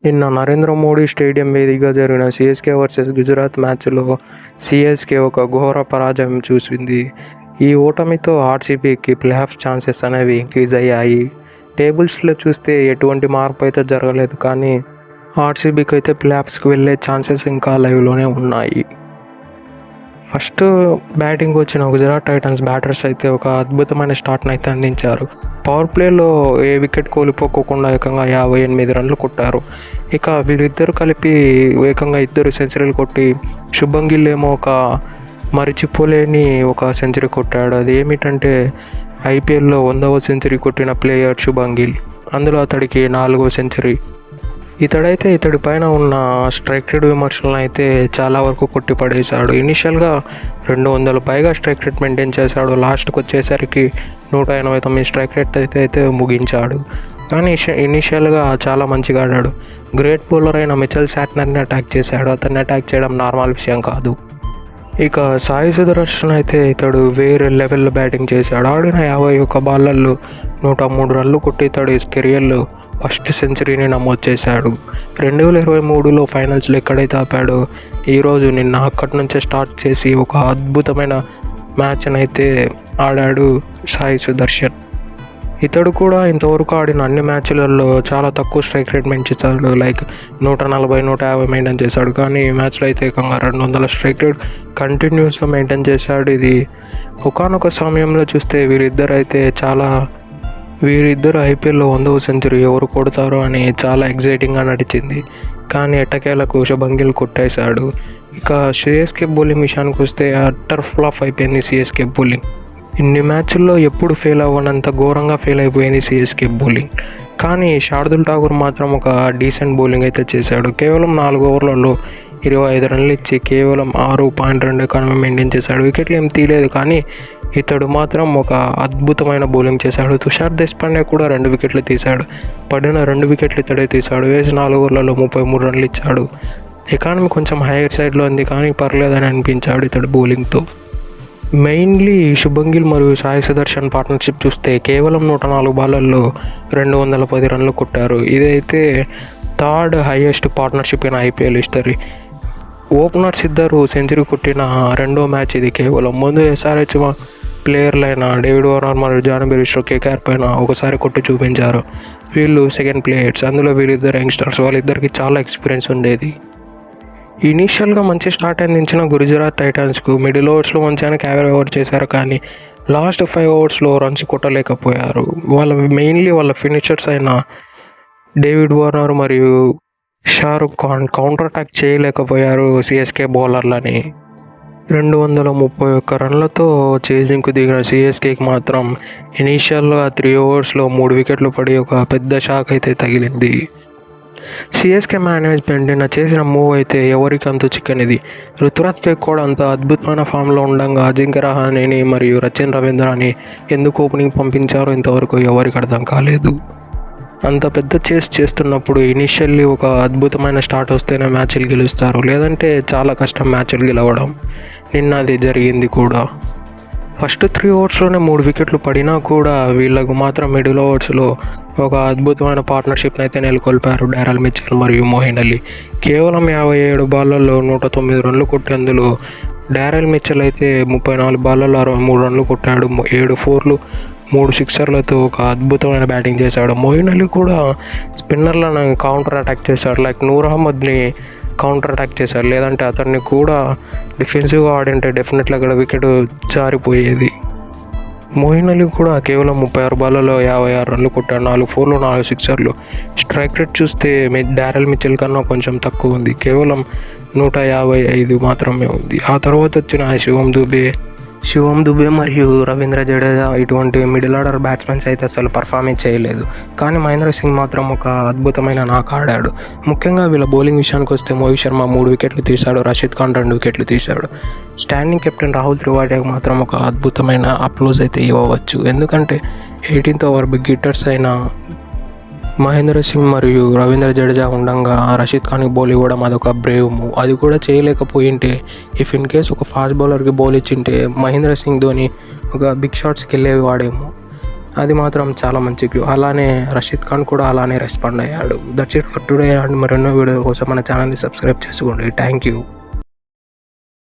నిన్న నరేంద్ర మోడీ స్టేడియం వేదికగా జరిగిన సీఎస్కే వర్సెస్ గుజరాత్ మ్యాచ్లో సీఎస్కే ఒక ఘోర పరాజయం చూసింది. ఈ ఓటమితో ఆర్సీబీకి ప్లేఆఫ్ ఛాన్సెస్ అనేవి ఇంక్రీజ్ అయ్యాయి. టేబుల్స్లో చూస్తే ఎటువంటి మార్పు అయితే జరగలేదు, కానీ ఆర్సీబీకి అయితే ప్లేఆఫ్స్కి వెళ్ళే ఛాన్సెస్ ఇంకా లైవ్లోనే ఉన్నాయి. ఫస్ట్ బ్యాటింగ్ వచ్చిన గుజరాత్ టైటన్స్ బ్యాటర్స్ అయితే ఒక అద్భుతమైన స్టార్ట్ని అయితే అందించారు. పవర్ ప్లేలో ఏ వికెట్ కోల్పోకుండా ఏకంగా 58 రన్లు కొట్టారు. ఇక వీళ్ళిద్దరు కలిపి ఏకంగా 2 సెంచరీలు కొట్టి, శుభం గిల్ ఏమో ఒక మరిచిపోలేని ఒక సెంచరీ కొట్టాడు. అది ఏమిటంటే ఐపీఎల్లో 100వ సెంచరీ కొట్టిన ప్లేయర్ శుభం గిల్. అందులో అతడికి 4వ సెంచరీ. ఇతడి పైన ఉన్న స్ట్రైక్ రేట్ విమర్శలను అయితే చాలా వరకు కొట్టిపడేశాడు. ఇనిషియల్గా 200 పైగా స్ట్రైక్ రేట్ మెయింటైన్ చేశాడు. లాస్ట్కి వచ్చేసరికి 189 స్ట్రైక్ రేట్ అయితే ముగించాడు. కానీ ఇనిషియల్గా చాలా మంచిగా ఆడాడు. గ్రేట్ బౌలర్ అయిన మిచెల్ శాట్నర్ని అటాక్ చేశాడు. అతన్ని అటాక్ చేయడం నార్మల్ విషయం కాదు. ఇక సాయి సుదర్శన్ అయితే ఇతడు వేరే లెవెల్లో బ్యాటింగ్ చేశాడు. ఆడిన 51 బాళ్ళల్లో 103 రన్లు కొట్టి ఇతడు కెరియర్లో ఫస్ట్ సెంచరీని నమోదు చేశాడు. 2023లో ఫైనల్స్లో ఎక్కడైతే ఆపాడో నిన్న అక్కడి నుంచే స్టార్ట్ చేసి ఒక అద్భుతమైన మ్యాచ్ని అయితే ఆడాడు సాయి సుదర్శన్. ఇతడు కూడా ఇంతవరకు ఆడిన అన్ని మ్యాచ్లలో చాలా తక్కువ స్ట్రైక్ రేట్ మెయింటైన్ చేశాడు. లైక్ 140, 150 మెయింటైన్ చేశాడు. కానీ ఈ మ్యాచ్లో అయితే ఏకంగా 200 స్ట్రైక్ రేట్ కంటిన్యూస్గా మెయింటైన్ చేశాడు. ఇది ఒకానొక సమయంలో చూస్తే వీరిద్దరు ఐపీఎల్లో 100వ సెంచరీ ఎవరు కొడతారో అని చాలా ఎగ్జైటింగ్గా నడిచింది. కానీ ఎట్టకేలకు శుభం గిల్ కొట్టేశాడు. ఇక సిఎస్కే బౌలింగ్ విషయానికి వస్తే అట్టర్ ఫ్లాప్ అయిపోయింది సిఎస్కే బౌలింగ్. ఇన్ని మ్యాచ్ల్లో ఎప్పుడు ఫెయిల్ అవ్వనంత ఘోరంగా ఫెయిల్ అయిపోయింది సిఎస్కే బౌలింగ్. కానీ శార్దుల్ ఠాకూర్ మాత్రం ఒక డీసెంట్ బౌలింగ్ అయితే చేశాడు. కేవలం 4 ఓవర్లలో 25 రన్లు ఇచ్చి కేవలం 6.2 ఎకానమీ మెయింటైన్ చేశాడు. వికెట్లు ఏం తీయలేదు, కానీ ఇతడు మాత్రం ఒక అద్భుతమైన బౌలింగ్ చేశాడు. తుషార్ దేశ్పాండే కూడా 2 వికెట్లు తీశాడు. పడిన 2 వికెట్లు ఇతడే తీశాడు. వేసి 4 ఓవర్లలో 33 రన్లు ఇచ్చాడు. ఎకానమీ కొంచెం హైయర్ సైడ్లో ఉంది, కానీ పర్లేదని అనిపించాడు ఇతడు బౌలింగ్తో. మెయిన్లీ శుభం గిల్ మరియు సాయి సుదర్శన్ పార్ట్నర్షిప్ చూస్తే కేవలం 104 బాళ్ళల్లో 210 రన్లు కొట్టారు. ఇదైతే third highest partnership in IPL history. Openers ఇద్దరు సెంచరీ కొట్టిన 2వ మ్యాచ్ ఇది. కేవలం ముందు ఎస్ఆర్హెచ్ ప్లేయర్లైన డేవిడ్ వార్నర్ మరియు జాన్ బెయిర్స్టో కేకేఆర్ పైన ఒకసారి కొట్టి చూపించారు. వీళ్ళు సెకండ్ ప్లేయర్స్. అందులో వీళ్ళిద్దరు యంగ్స్టర్స్. వాళ్ళిద్దరికి చాలా ఎక్స్పీరియన్స్ ఉండేది. ఇనీషియల్గా మంచి స్టార్ట్ అందించిన గుజరాత్ టైటన్స్కు మిడిల్ ఓవర్స్లో మంచిగానే క్యారీ ఓవర్ చేశారు, కానీ లాస్ట్ 5 ఓవర్స్లో రన్స్ కొట్టలేకపోయారు. వాళ్ళ ఫినిషర్స్ అయిన డేవిడ్ వార్నర్ మరియు షారుఖ్ ఖాన్ కౌంటర్ అటాక్ చేయలేకపోయారు సిఎస్కే బౌలర్లని. 231 రన్లతో చేజింగ్కు దిగిన సిఎస్కేకి మాత్రం ఇనీషియల్గా 3 ఓవర్స్లో 3 వికెట్లు పడి ఒక పెద్ద షాక్ అయితే తగిలింది. సిఎస్కే మేనేజ్మెంట్ నిన్న చేసిన మూవ్ అయితే ఎవరికి అంత చిక్కనిది. రుతురాజ్ గైక్వాడ్ అంత అద్భుతమైన ఫామ్లో ఉండగా అజింక్య రహానేని మరియు రచిన్ రవీంద్రని ఎందుకు ఓపెనింగ్ పంపించారో ఇంతవరకు ఎవరికి అర్థం కాలేదు. అంత పెద్ద చేస్తున్నప్పుడు ఇనిషియల్లీ ఒక అద్భుతమైన స్టార్ట్ వస్తేనే మ్యాచ్లు గెలుస్తారు, లేదంటే చాలా కష్టం మ్యాచ్లు గెలవడం. నిన్న అది జరిగింది కూడా. ఫస్ట్ 3 ఓవర్స్లోనే 3 వికెట్లు పడినా కూడా వీళ్ళకు మాత్రం మిడిల్ ఓవర్స్లో ఒక అద్భుతమైన పార్ట్నర్షిప్ని అయితే నెలకొల్పారు డారెల్ మిచెల్ మరియు మోయిన్ అలీ. కేవలం 57 బాళ్ళల్లో 109 రన్లు కొట్టి, అందులో డారెల్ మిచెల్ అయితే 34 బాళ్ళల్లో 63 రన్లు కొట్టాడు. 7 4లు 3 సిక్సర్లతో ఒక అద్భుతమైన బ్యాటింగ్ చేశాడు. మోయిన్ అలీ కూడా స్పిన్నర్లను కౌంటర్ అటాక్ చేశాడు. లైక్ నూర్ అహ్మద్ని కౌంటర్ అటాక్ చేశాడు. లేదంటే అతన్ని కూడా డిఫెన్సివ్గా ఆడింటే డెఫినెట్లీ అక్కడ వికెట్ జారిపోయేది. మోయిన్ అలీ కూడా కేవలం 36 బాళ్ళలో 56 రన్లు కొట్టాడు. 4 4లు 4 సిక్సర్లు. స్ట్రైక్ రేట్ చూస్తే డారెల్ మిచెల్ కన్నా కొంచెం తక్కువ ఉంది. కేవలం 155 మాత్రమే ఉంది. ఆ తర్వాత వచ్చిన శివం దుబే మరియు రవీంద్ర జడేజా ఇటువంటి మిడిల్ ఆర్డర్ బ్యాట్స్మెన్స్ అయితే అసలు పర్ఫార్మే చేయలేదు. కానీ మహేంద్ర సింగ్ మాత్రం ఒక అద్భుతమైన నాక్ ఆడాడు. ముఖ్యంగా వీళ్ళ బౌలింగ్ విషయానికి వస్తే మోహిత్ శర్మ 3 వికెట్లు తీశాడు. రషీద్ ఖాన్ 2 వికెట్లు తీశాడు. స్టాండింగ్ కెప్టెన్ రాహుల్ త్రిపాఠికి మాత్రం ఒక అద్భుతమైన అప్లోజ్ అయితే ఇవ్వవచ్చు. ఎందుకంటే 18th ఓవర్ బిగ్ హిట్టర్స్ అయిన మహేంద్ర సింగ్ మరియు రవీంద్ర జడేజా ఉండగా రషీద్ ఖాన్కి బౌల్ ఇవ్వడం అదొక బ్రేవ్ మూవ్. అది కూడా చేయలేకపోయింటే, ఇఫ్ ఇన్ కేస్ ఒక ఫాస్ట్ బౌలర్కి బౌల్ ఇచ్చింటే మహేంద్ర సింగ్ ధోని ఒక బిగ్ షాట్స్కి వెళ్ళేవాడేమో. అది మాత్రం చాలా మంచి క్యూ. అలానే రషీద్ ఖాన్ కూడా అలానే రెస్పాండ్ అయ్యాడు. That's it for today. And మరెన్నో వీడియో కోసం మన ఛానల్ని సబ్స్క్రైబ్ చేసుకోండి. Thank you.